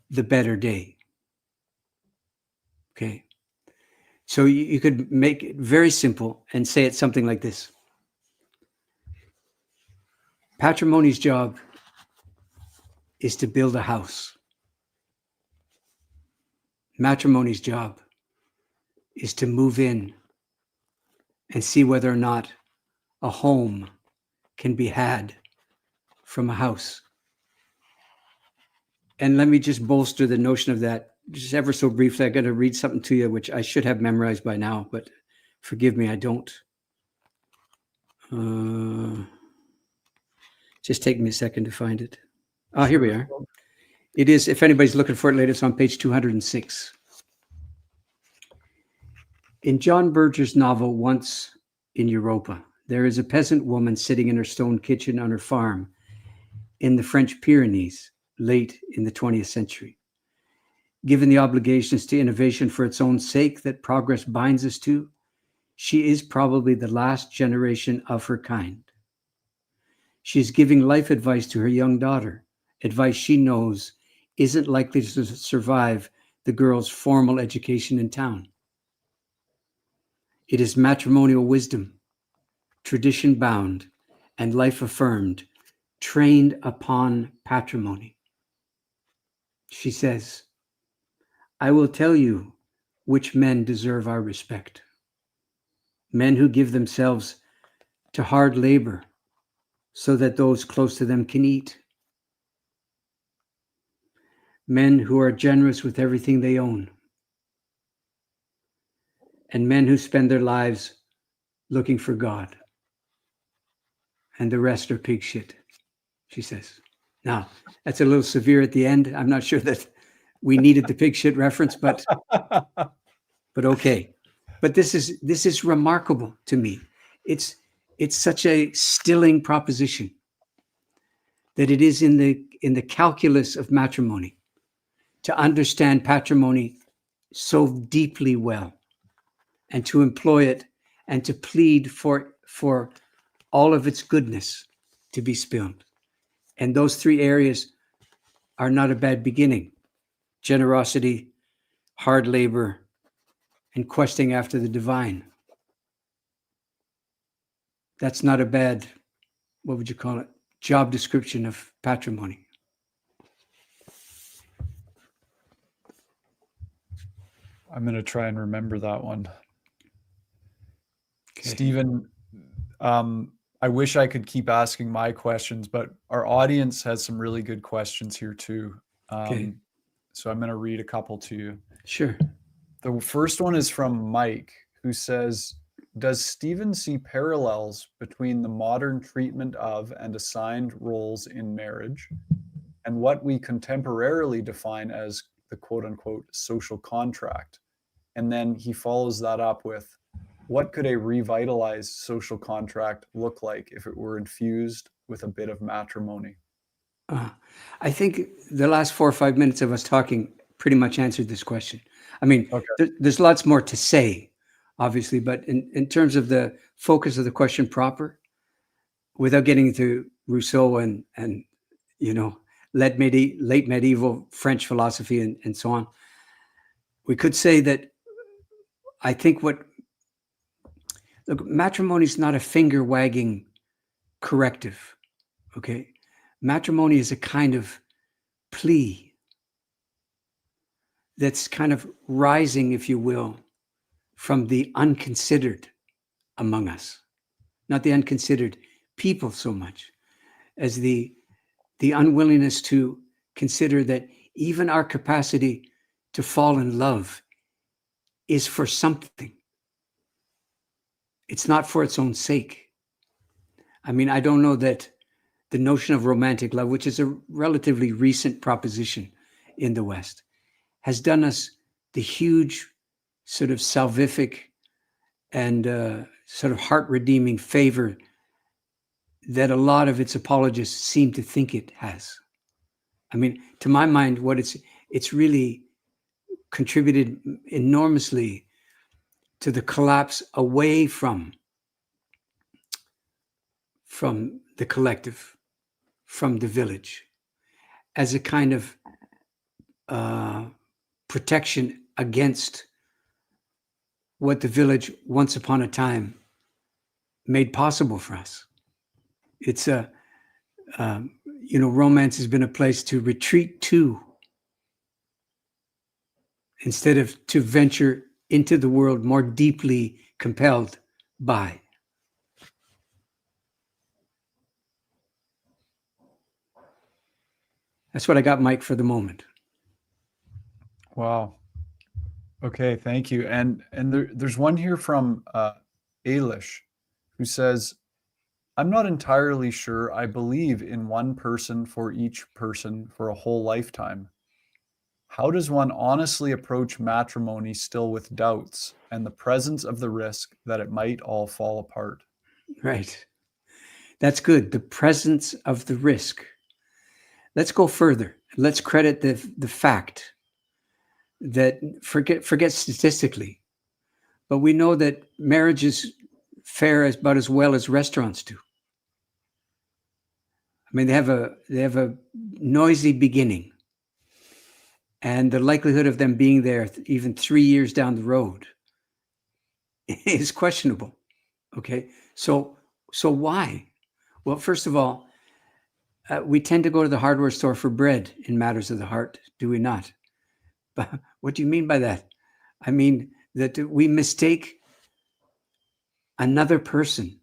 the better day. Okay. So you could make it very simple and say it something like this. Patrimony's job is to build a house. Matrimony's job is to move in and see whether or not a home can be had from a house. And let me just bolster the notion of that just ever so briefly. I got to read something to you, which I should have memorized by now, but forgive me, I don't. Just take me a second to find it. Oh, here we are. It is, if anybody's looking for it later, it's on page 206. In John Berger's novel, Once in Europa, there is a peasant woman sitting in her stone kitchen on her farm in the French Pyrenees, late in the 20th century. Given the obligations to innovation for its own sake that progress binds us to, she is probably the last generation of her kind. She is giving life advice to her young daughter, advice she knows isn't likely to survive the girl's formal education in town. It is matrimonial wisdom, tradition bound, and life affirmed, trained upon patrimony. She says, I will tell you which men deserve our respect. Men who give themselves to hard labor so that those close to them can eat. Men who are generous with everything they own. And men who spend their lives looking for God. And the rest are pig shit, she says. Now, that's a little severe at the end. I'm not sure that we needed the pig shit reference, but okay. But this is remarkable to me. It's such a stilling proposition that it is in the calculus of matrimony to understand patrimony so deeply well and to employ it and to plead for all of its goodness to be spilled. And those three areas are not a bad beginning. Generosity, hard labor, and questing after the divine. That's not a bad, what would you call it, job description of patrimony. I'm going to try and remember that one. Okay. Stephen, I wish I could keep asking my questions, but our audience has some really good questions here too. Okay. So I'm going to read a couple to you. Sure. The first one is from Mike, who says, does Stephen see parallels between the modern treatment of and assigned roles in marriage and what we contemporarily define as the quote unquote social contract? And then he follows that up with, what could a revitalized social contract look like if it were infused with a bit of matrimony? I think the last 4 or 5 minutes of us talking pretty much answered this question. I mean, Okay. there's lots more to say, obviously, but in terms of the focus of the question proper, without getting into Rousseau and you know, late medieval French philosophy and so on, we could say that I think look, matrimony is not a finger wagging corrective. Okay. Matrimony is a kind of plea that's kind of rising, if you will, from the unconsidered among us, not the unconsidered people so much as the unwillingness to consider that even our capacity to fall in love is for something. It's not for its own sake. I mean, I don't know that the notion of romantic love, which is a relatively recent proposition in the West, has done us the huge sort of salvific and sort of heart-redeeming favor that a lot of its apologists seem to think it has. I mean, to my mind, what it's really contributed enormously to the collapse away from the collective, from the village, as a kind of protection against what the village once upon a time made possible for us. It's romance has been a place to retreat to instead of to venture into the world more deeply compelled by. That's what I got, Mike, for the moment. Wow. Okay, thank you. And there's one here from Ailish, who says, I'm not entirely sure I believe in one person for each person for a whole lifetime. How does one honestly approach matrimony still with doubts and the presence of the risk that it might all fall apart? Right. That's good. The presence of the risk. Let's go further. Let's credit the fact that forget statistically, but we know that marriages fare about as well as restaurants do. I mean, they have a noisy beginning, and the likelihood of them being there even 3 years down the road is questionable. Okay, so why? Well, first of all, we tend to go to the hardware store for bread in matters of the heart, do we not? But what do you mean by that? I mean that we mistake another person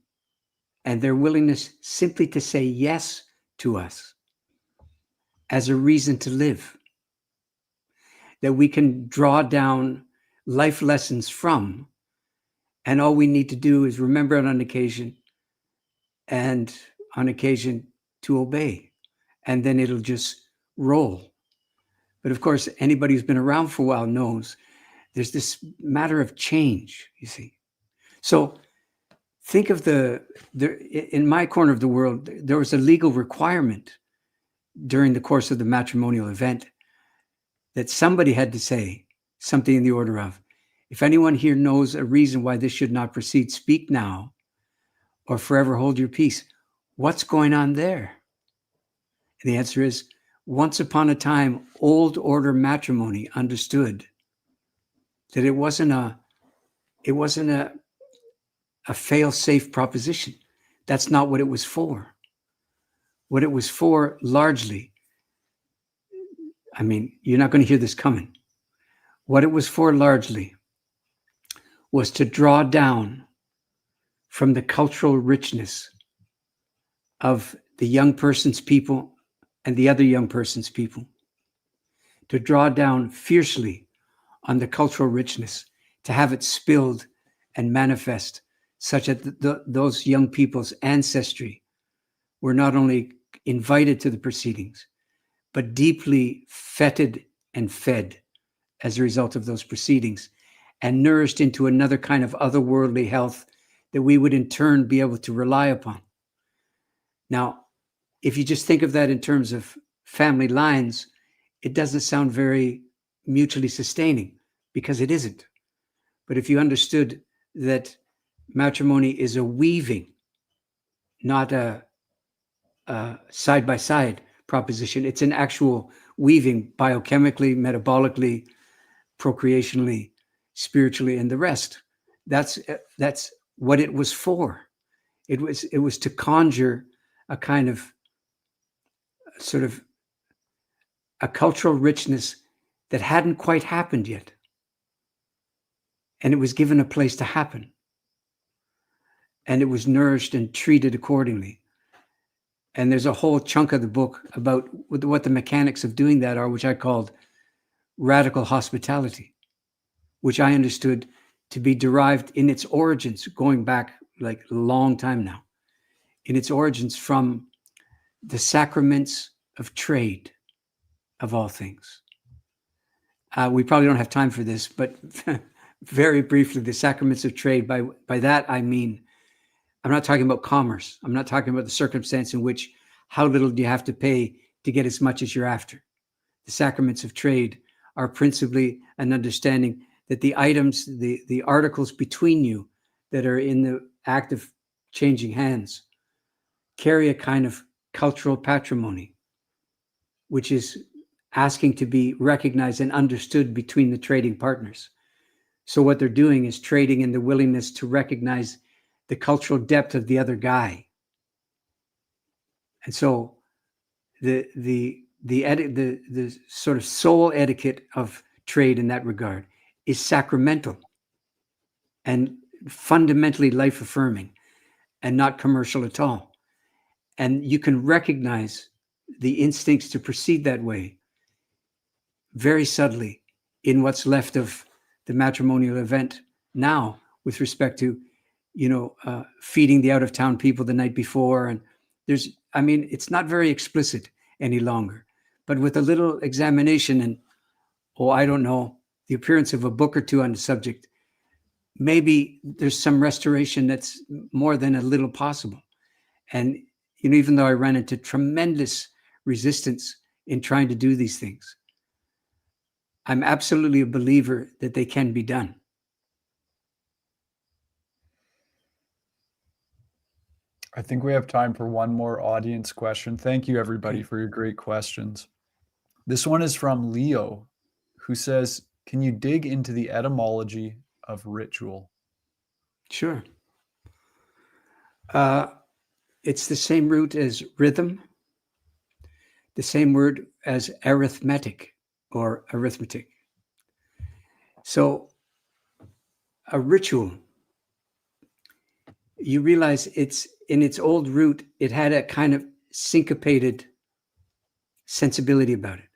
and their willingness simply to say yes to us as a reason to live, that we can draw down life lessons from, and all we need to do is remember it on occasion, and on occasion to obey, and then it'll just roll. But of course, anybody who's been around for a while knows there's this matter of change, you see. So think of in my corner of the world, there was a legal requirement during the course of the matrimonial event that somebody had to say something in the order of, if anyone here knows a reason why this should not proceed, speak now or forever hold your peace. What's going on there? And the answer is, once upon a time, old order matrimony understood that it wasn't a fail-safe proposition. That's not what it was for. What it was for largely, I mean, you're not going to hear this coming. What it was for largely was to draw down from the cultural richness of the young person's people and the other young person's people, to draw down fiercely on the cultural richness, to have it spilled and manifest such that those young people's ancestry were not only invited to the proceedings, but deeply feted and fed as a result of those proceedings, and nourished into another kind of otherworldly health that we would in turn be able to rely upon. Now, if you just think of that in terms of family lines, it doesn't sound very mutually sustaining, because it isn't. But if you understood that matrimony is a weaving, not a side-by-side proposition, it's an actual weaving biochemically, metabolically, procreationally, spiritually, and the rest. That's what it was for. It was to conjure a kind of sort of a cultural richness that hadn't quite happened yet. And it was given a place to happen. And it was nourished and treated accordingly. And there's a whole chunk of the book about what the mechanics of doing that are, which I called radical hospitality, which I understood to be derived in its origins, going back like a long time now, in its origins from the sacraments of trade, of all things. We probably don't have time for this, but very briefly, the sacraments of trade. By that, I mean, I'm not talking about commerce. I'm not talking about the circumstance in which how little do you have to pay to get as much as you're after. The sacraments of trade are principally an understanding that the items, the articles between you that are in the act of changing hands carry a kind of cultural patrimony, which is asking to be recognized and understood between the trading partners. So what they're doing is trading in the willingness to recognize the cultural depth of the other guy. And so the sort of soul etiquette of trade in that regard is sacramental and fundamentally life affirming and not commercial at all. And you can recognize the instincts to proceed that way very subtly in what's left of the matrimonial event now, with respect to, feeding the out-of-town people the night before. And it's not very explicit any longer, but with a little examination and, I don't know, the appearance of a book or two on the subject, maybe there's some restoration that's more than a little possible. And, even though I ran into tremendous resistance in trying to do these things, I'm absolutely a believer that they can be done. I think we have time for one more audience question. Thank you, everybody, for your great questions. This one is from Leo, who says, can you dig into the etymology of ritual? Sure. It's the same root as rhythm, the same word as arithmetic or arithmetic. So a ritual, you realize it's in its old root, it had a kind of syncopated sensibility about it.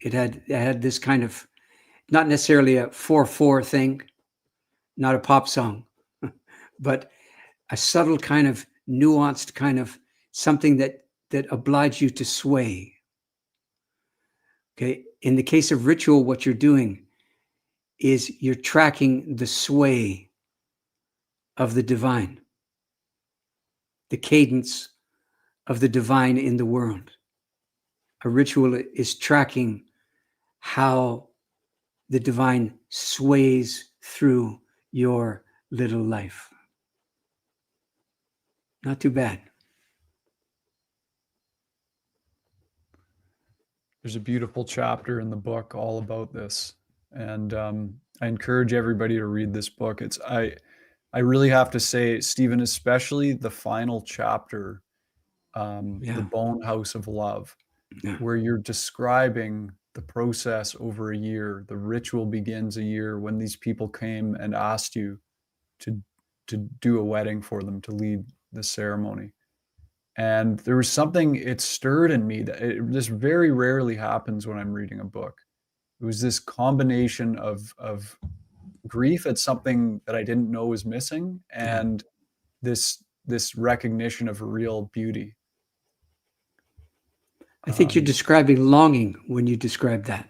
It had this kind of, not necessarily a 4/4 thing, not a pop song, but a subtle kind of nuanced kind of something that obliged you to sway. Okay. In the case of ritual, what you're doing is you're tracking the sway of the divine, the cadence of the divine in the world. A ritual is tracking how the divine sways through your little life. Not too bad. There's a beautiful chapter in the book all about this. And I encourage everybody to read this book. I really have to say, Stephen, especially the final chapter, The Bone House of Love, where you're describing the process over a year. The ritual begins a year when these people came and asked you to do a wedding for them, to lead the ceremony. And there was something, it stirred in me that this very rarely happens when I'm reading a book. It was this combination of grief at something that I didn't know was missing, and this recognition of a real beauty. I think you're describing longing when you describe that.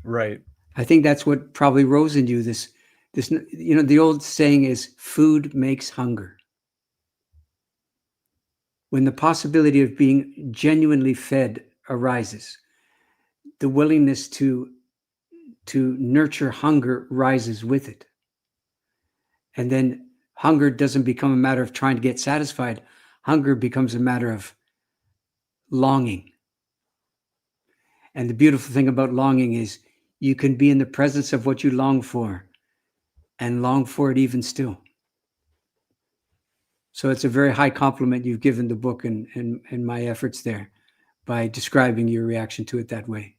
Right. I think that's what probably rose in you. This, the old saying is, food makes hunger. When the possibility of being genuinely fed arises, the willingness to nurture hunger rises with it. And then hunger doesn't become a matter of trying to get satisfied. Hunger becomes a matter of longing. And the beautiful thing about longing is you can be in the presence of what you long for and long for it even still. So it's a very high compliment you've given the book and my efforts there by describing your reaction to it that way.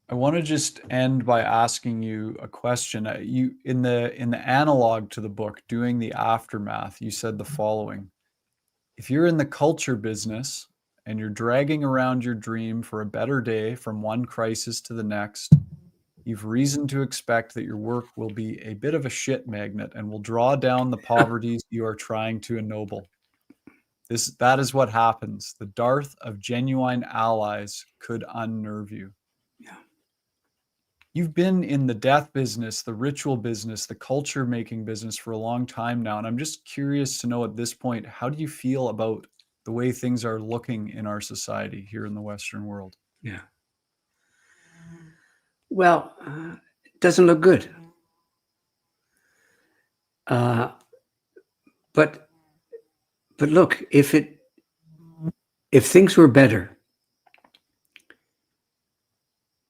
I want to just end by asking you a question. You in the analog to the book, Doing the Aftermath, you said the following: if you're in the culture business and you're dragging around your dream for a better day from one crisis to the next, you've reason to expect that your work will be a bit of a shit magnet and will draw down the poverties you are trying to ennoble. That is what happens. The dearth of genuine allies could unnerve you. Yeah. You've been in the death business, the ritual business, the culture making business for a long time now. And I'm just curious to know at this point, how do you feel about the way things are looking in our society here in the Western world? Yeah. Well, it doesn't look good. But look, if things were better,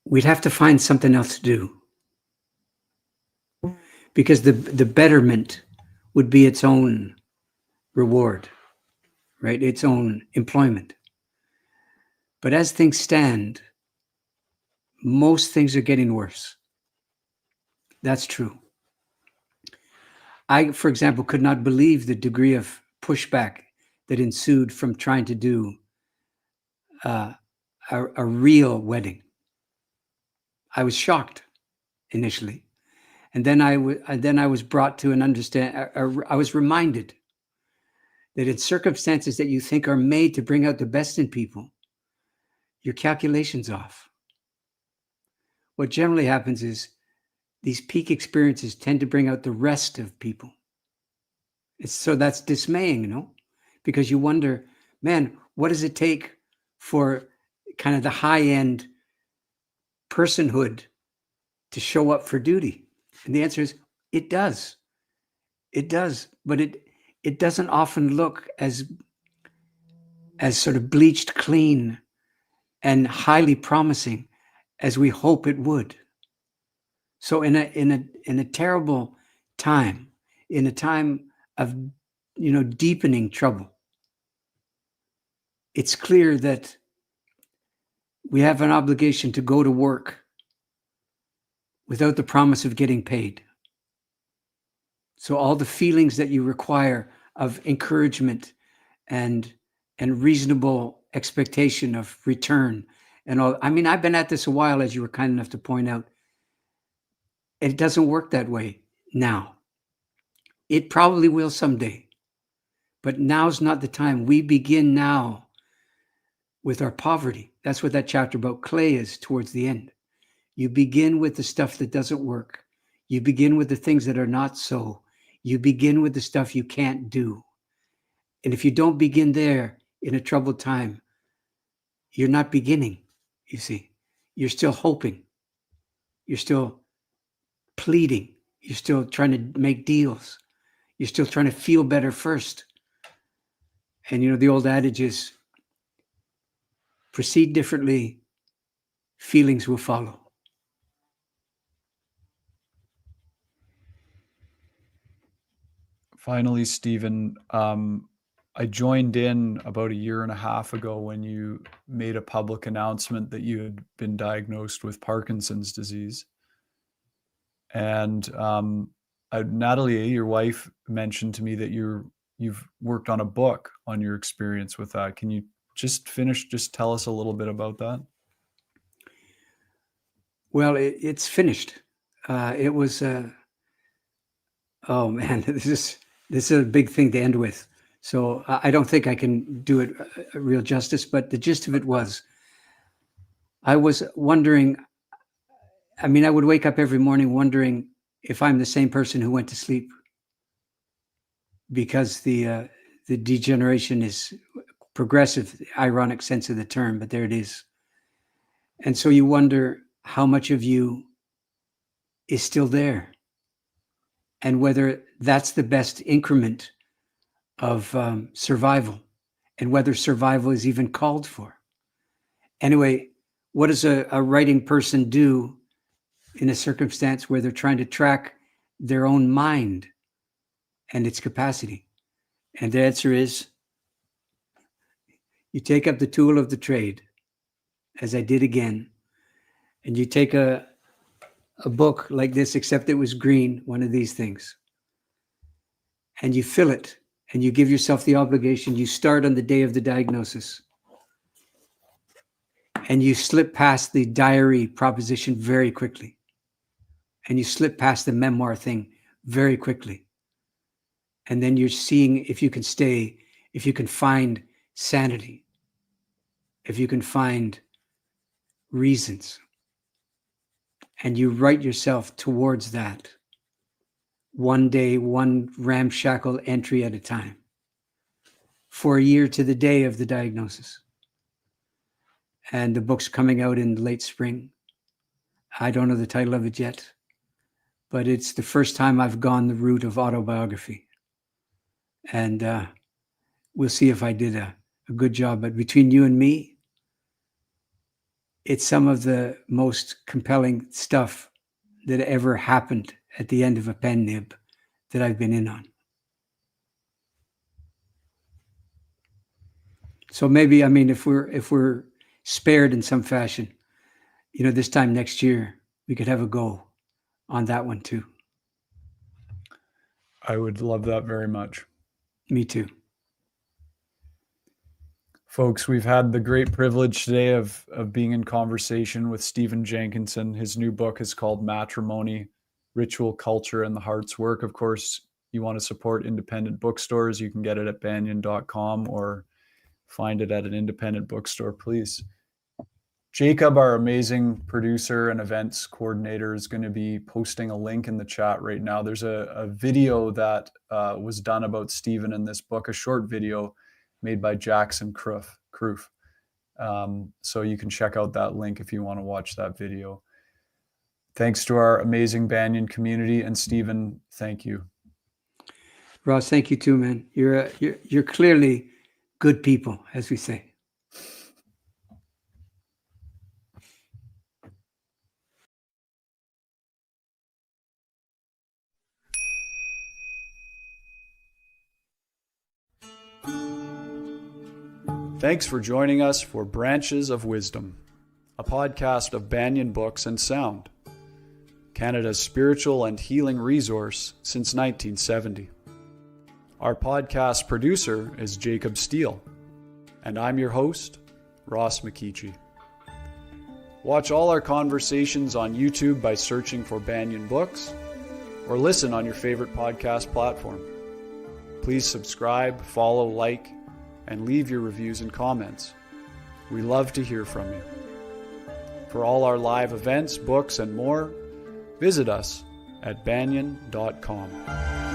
we'd have to find something else to do, because the betterment would be its own reward, right? Its own employment. But as things stand, most things are getting worse. That's true. I, for example, could not believe the degree of pushback that ensued from trying to do a real wedding. I was shocked initially. And then I was brought to an understand. I was reminded that in circumstances that you think are made to bring out the best in people, your calculation's off. What generally happens is these peak experiences tend to bring out the rest of people. So that's dismaying, because you wonder, man, what does it take for kind of the high-end personhood to show up for duty? And the answer is, it does. It does, but it doesn't often look as sort of bleached clean and highly promising as we hope it would. So in a terrible time, in a time of deepening trouble, it's clear that we have an obligation to go to work without the promise of getting paid. So all the feelings that you require of encouragement and reasonable expectation of return and all. I mean, I've been at this a while, as you were kind enough to point out. It doesn't work that way now. It probably will someday, but now's not the time. We begin now with our poverty. That's what that chapter about clay is towards the end. You begin with the stuff that doesn't work. You begin with the things that are not so. You begin with the stuff you can't do. And if you don't begin there in a troubled time, you're not beginning, you see. You're still hoping. You're still pleading. You're still trying to make deals. You're still trying to feel better first. And the old adage is, proceed differently, feelings will follow. Finally, Stephen, I joined in about a year and a half ago when you made a public announcement that you had been diagnosed with Parkinson's disease. And Natalie, your wife, mentioned to me that you've worked on a book on your experience with that. Can you just tell us a little bit about that? Well, it's finished. It was, oh man, this is a big thing to end with. So I don't think I can do it a real justice, but the gist of it was, I was wondering, I mean, I would wake up every morning wondering if I'm the same person who went to sleep, because the degeneration is progressive, the ironic sense of the term, but there it is. And so you wonder how much of you is still there, and whether that's the best increment of survival, and whether survival is even called for. Anyway, what does a writing person do in a circumstance where they're trying to track their own mind and its capacity? And the answer is, you take up the tool of the trade, as I did again, and you take a book like this, except it was green, one of these things, and you fill it, and you give yourself the obligation. You start on the day of the diagnosis, and you slip past the diary proposition very quickly, and you slip past the memoir thing very quickly. And then you're seeing if you can stay, if you can find sanity, if you can find reasons, and you write yourself towards that, one day, one ramshackle entry at a time, for a year to the day of the diagnosis. And the book's coming out in late spring. I don't know the title of it yet, but it's the first time I've gone the route of autobiography. And we'll see if I did a good job. But between you and me, it's some of the most compelling stuff that ever happened at the end of a pen nib that I've been in on. So maybe, I mean, if we're spared in some fashion, this time next year, we could have a go on that one too. I would love that very much. Me too. Folks, we've had the great privilege today of being in conversation with Stephen Jenkinson. His new book is called Matrimony, Ritual, Culture, and the Heart's Work. Of course, you want to support independent bookstores, you can get it at banyan.com or find it at an independent bookstore, please. Jacob, our amazing producer and events coordinator, is going to be posting a link in the chat right now. There's a video that was done about Stephen in this book, a short video made by Jackson Kroof. So you can check out that link if you want to watch that video. Thanks to our amazing Banyan community, and Stephen, thank you. Ross, thank you too, man. You're clearly good people, as we say. Thanks for joining us for Branches of Wisdom, a podcast of Banyan Books and Sound, Canada's spiritual and healing resource since 1970. Our podcast producer is Jacob Steele, and I'm your host, Ross McKeechee. Watch all our conversations on YouTube by searching for Banyan Books, or listen on your favorite podcast platform. Please subscribe, follow, like, and leave your reviews and comments. We love to hear from you. For all our live events, books, and more, visit us at banyan.com.